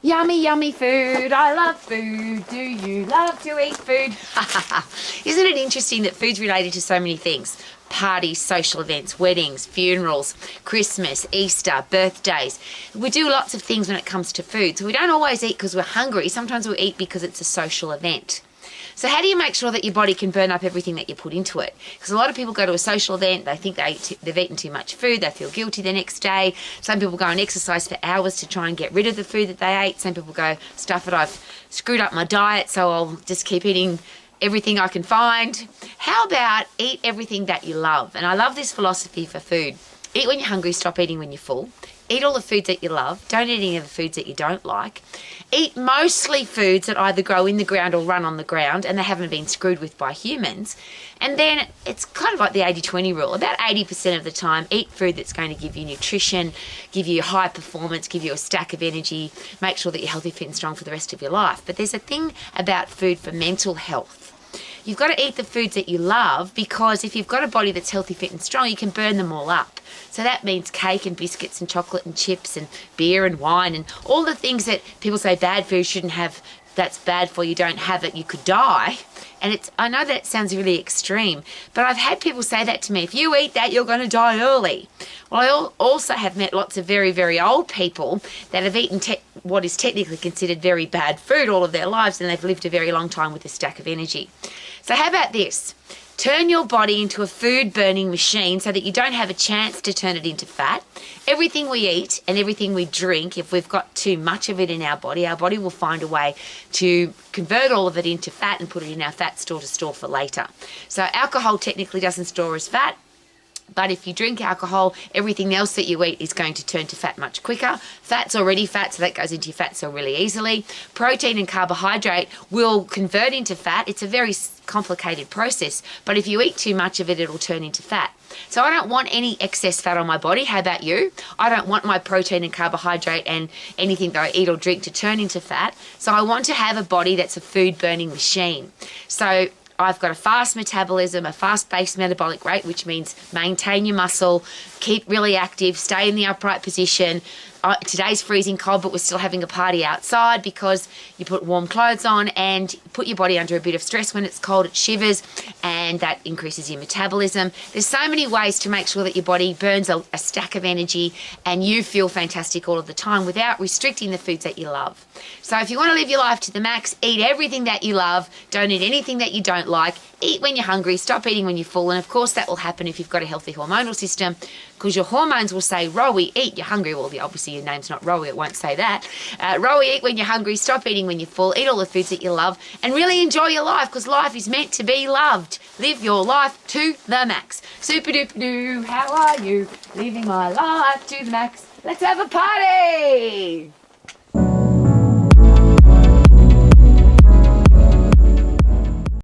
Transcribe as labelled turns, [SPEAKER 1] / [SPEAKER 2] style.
[SPEAKER 1] Yummy, yummy food. I love food. Do you love to eat food? Isn't it interesting that food's related to so many things? Parties, social events, weddings, funerals, Christmas, Easter, birthdays. We do lots of things when it comes to food. So we don't always eat because we're hungry. Sometimes we eat because it's a social event. So how do you make sure that your body can burn up everything that you put into it? Because a lot of people go to a social event, they think they've eaten too much food, they feel guilty the next day. Some people go and exercise for hours to try and get rid of the food that they ate. Some people go, stuff it, I've screwed up my diet, so I'll just keep eating everything I can find. How about eat everything that you love? And I love this philosophy for food. Eat when you're hungry, stop eating when you're full. Eat all the foods that you love. Don't eat any of the foods that you don't like. Eat mostly foods that either grow in the ground or run on the ground and they haven't been screwed with by humans. And then it's kind of like the 80-20 rule. About 80% of the time, eat food that's going to give you nutrition, give you high performance, give you a stack of energy, make sure that you're healthy, fit and strong for the rest of your life. But there's a thing about food for mental health. You've got to eat the foods that you love because if you've got a body that's healthy, fit and strong, you can burn them all up. So that means cake and biscuits and chocolate and chips and beer and wine and all the things that people say bad food shouldn't have, that's bad for you, don't have it, you could die. And I know that sounds really extreme, but I've had people say that to me, if you eat that, you're going to die early. Well, I also have met lots of very, very old people that have eaten what is technically considered very bad food all of their lives, and they've lived a very long time with a stack of energy. So how about this? Turn your body into a food burning machine so that you don't have a chance to turn it into fat. Everything we eat and everything we drink, if we've got too much of it in our body will find a way to convert all of it into fat and put it in our fat store to store for later. So alcohol technically doesn't store as fat. But if you drink alcohol, everything else that you eat is going to turn to fat much quicker. Fat's already fat, so that goes into your fat cell really easily. Protein and carbohydrate will convert into fat. It's a very complicated process, but if you eat too much of it, it'll turn into fat. So I don't want any excess fat on my body. How about you? I don't want my protein and carbohydrate and anything that I eat or drink to turn into fat. So I want to have a body that's a food burning machine. So I've got a fast metabolism, a fast-paced metabolic rate, which means maintain your muscle, keep really active, stay in the upright position. Today's freezing cold, but we're still having a party outside because you put warm clothes on and put your body under a bit of stress when it's cold, it shivers, and that increases your metabolism. There's so many ways to make sure that your body burns a stack of energy and you feel fantastic all of the time without restricting the foods that you love. So if you want to live your life to the max, eat everything that you love, don't eat anything that you don't like, eat when you're hungry, stop eating when you're full, and of course that will happen if you've got a healthy hormonal system because your hormones will say, Rowie, eat, you're hungry. Well, obviously your name's not Rowie, it won't say that. Rowie, eat when you're hungry, stop eating when you're full, eat all the foods that you love, and really enjoy your life because life is meant to be loved. Live your life to the max. Super duper doo, how are you? Living my life to the max. Let's have a party!